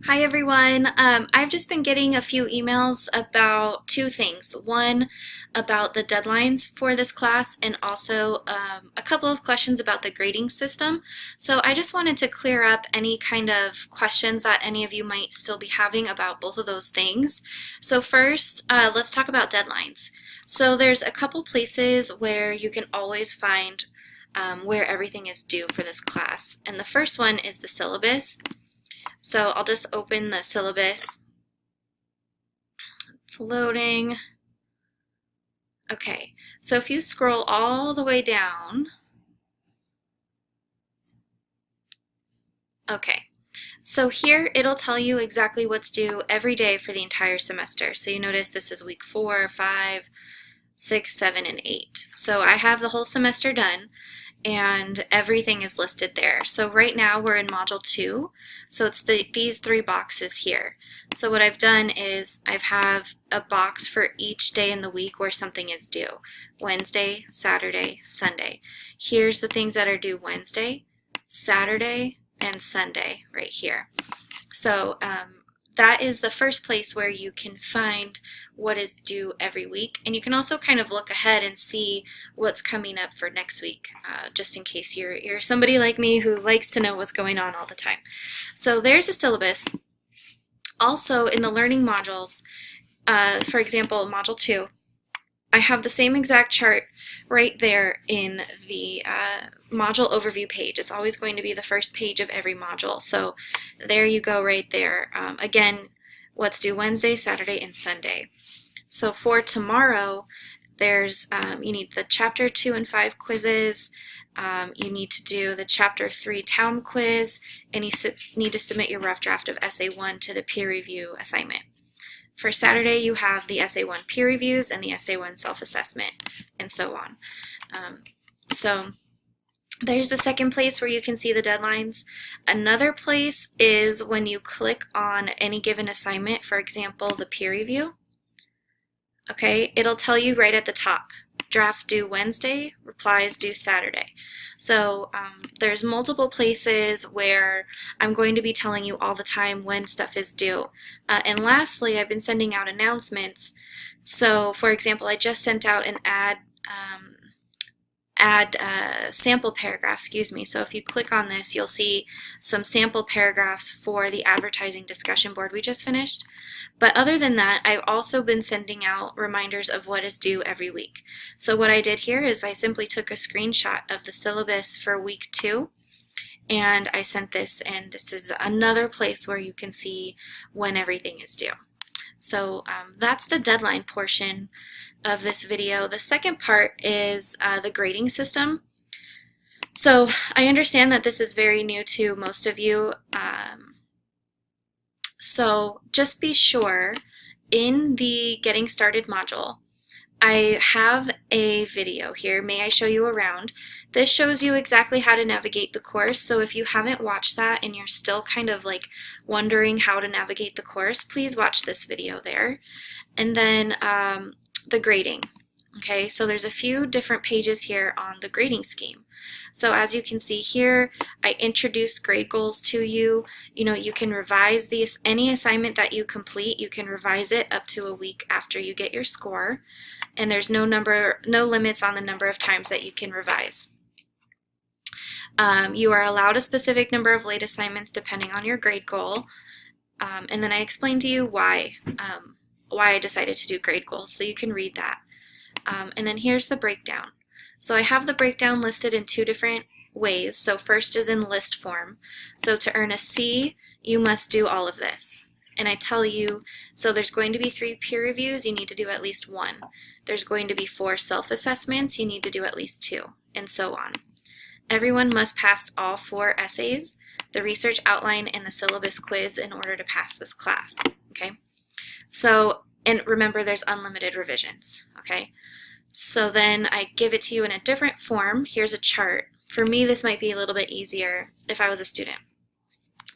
Hi everyone. I've just been getting a few emails about two things. One about the deadlines for this class and also a couple of questions about the grading system. So I just wanted to clear up any kind of questions that any of you might still be having about both of those things. So first, let's talk about deadlines. So there's a couple places where you can always find where everything is due for this class. And the first one is the syllabus. So I'll just open the syllabus. It's loading. Okay, so if you scroll all the way down, okay, so here it'll tell you exactly what's due every day for the entire semester. So you notice this is week 4, 5, 6, 7, and 8. So I have the whole semester done and everything is listed there. So right now we're in Module 2, so it's these three boxes here. So what I've done is I have a box for each day in the week where something is due. Wednesday, Saturday, Sunday. Here's the things that are due Wednesday, Saturday, and Sunday right here. So that is the first place where you can find what is due every week. And you can also kind of look ahead and see what's coming up for next week, just in case you're somebody like me who likes to know what's going on all the time. So there's a syllabus. Also in the learning modules, for example, Module 2, I have the same exact chart right there in the module overview page. It's always going to be the first page of every module. So there you go right there. Again, what's due Wednesday, Saturday, and Sunday. So for tomorrow, there's you need the Chapter 2 and 5 quizzes. You need to do the Chapter 3 TOWM quiz, and you need to submit your rough draft of Essay 1 to the peer review assignment. For Saturday, you have the Essay 1 peer reviews and the Essay 1 self-assessment, and so on. So there's the second place where you can see the deadlines. Another place is when you click on any given assignment, for example, the peer review. Okay, it'll tell you right at the top, draft due Wednesday, replies due Saturday. So there's multiple places where I'm going to be telling you all the time when stuff is due. And lastly, I've been sending out announcements. So for example, I just sent out an sample paragraph, So if you click on this, you'll see some sample paragraphs for the advertising discussion board we just finished. But other than that, I've also been sending out reminders of what is due every week. So what I did here is I simply took a screenshot of the syllabus for week 2 and I sent this, and this is another place where you can see when everything is due. So that's the deadline portion of this video. The second part is the grading system. So I understand that this is very new to most of you. So just be sure in the Getting Started module, I have a video here. May I show you around? This shows you exactly how to navigate the course. So if you haven't watched that and you're still kind of like wondering how to navigate the course, please watch this video there. And then the grading. Okay, so there's a few different pages here on the grading scheme. So as you can see here, I introduced grade goals to you. You know, you can revise any assignment that you complete, you can revise it up to a week after you get your score. And there's no limits on the number of times that you can revise. You are allowed a specific number of late assignments depending on your grade goal. And then I explained to you why I decided to do grade goals, so you can read that. And then here's the breakdown. So I have the breakdown listed in two different ways. So first is in list form. So to earn a C, you must do all of this. And I tell you, so there's going to be 3 peer reviews, you need to do at least 1. There's going to be 4 self-assessments, you need to do at least 2, and so on. Everyone must pass all 4 essays, the research outline, and the syllabus quiz in order to pass this class, okay? So, and remember there's unlimited revisions, okay? So then I give it to you in a different form. Here's a chart. For me, this might be a little bit easier if I was a student.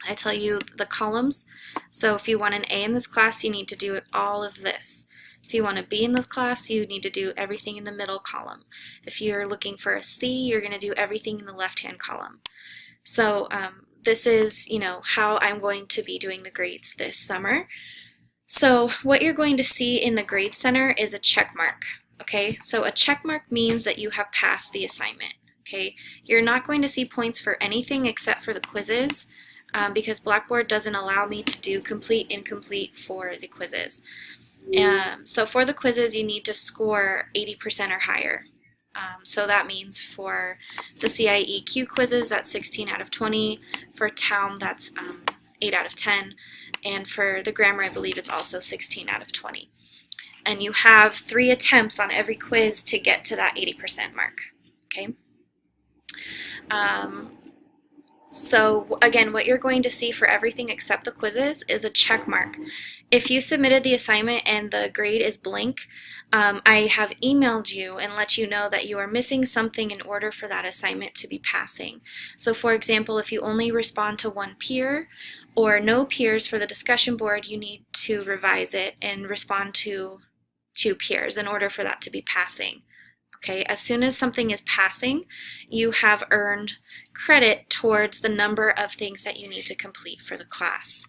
I tell you the columns. So if you want an A in this class, you need to do all of this. If you want a B in the class, you need to do everything in the middle column. If you're looking for a C, you're going to do everything in the left-hand column. So this is, how I'm going to be doing the grades this summer. So what you're going to see in the grade center is a check mark. Okay, so a check mark means that you have passed the assignment. Okay, you're not going to see points for anything except for the quizzes, because Blackboard doesn't allow me to do complete, incomplete for the quizzes. So for the quizzes, you need to score 80% or higher. So that means for the CIEQ quizzes, that's 16 out of 20. For TOWM, that's 8 out of 10. And for the grammar, I believe it's also 16 out of 20. And you have 3 attempts on every quiz to get to that 80% mark. Okay. So again, what you're going to see for everything except the quizzes is a check mark. If you submitted the assignment and the grade is blank, I have emailed you and let you know that you are missing something in order for that assignment to be passing. So for example, if you only respond to 1 peer or no peers for the discussion board, you need to revise it and respond to 2 peers in order for that to be passing. Okay, as soon as something is passing, you have earned credit towards the number of things that you need to complete for the class.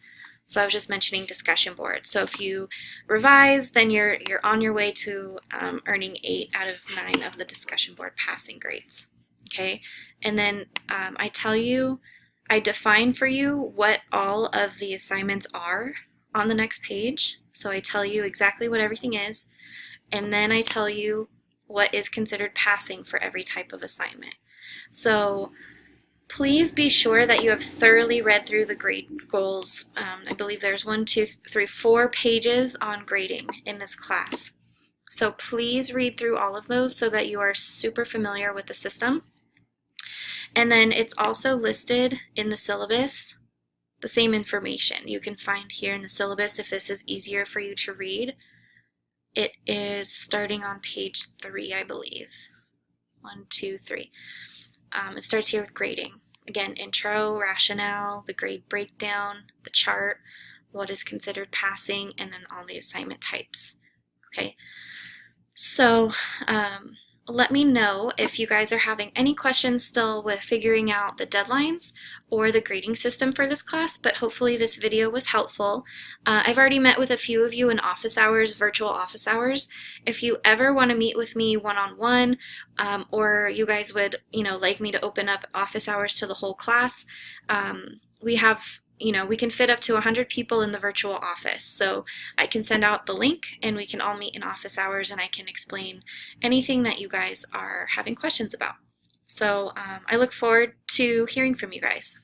So I was just mentioning discussion board. So if you revise, then you're on your way to earning 8 out of 9 of the discussion board passing grades. Okay, and then I define for you what all of the assignments are on the next page. So I tell you exactly what everything is, and then I tell you what is considered passing for every type of assignment. So please be sure that you have thoroughly read through the grade goals. I believe there's 4 pages on grading in this class. So please read through all of those so that you are super familiar with the system. And then it's also listed in the syllabus, the same information you can find here in the syllabus if this is easier for you to read. It is starting on page 3, I believe. 1, 2, 3. It starts here with grading. Again, intro, rationale, the grade breakdown, the chart, what is considered passing, and then all the assignment types. Okay, so let me know if you guys are having any questions still with figuring out the deadlines or the grading system for this class, but hopefully this video was helpful. I've already met with a few of you in office hours, virtual office hours. If you ever want to meet with me one-on-one, or you guys would, like me to open up office hours to the whole class, we have we can fit up to 100 people in the virtual office. So I can send out the link and we can all meet in office hours and I can explain anything that you guys are having questions about. So I look forward to hearing from you guys.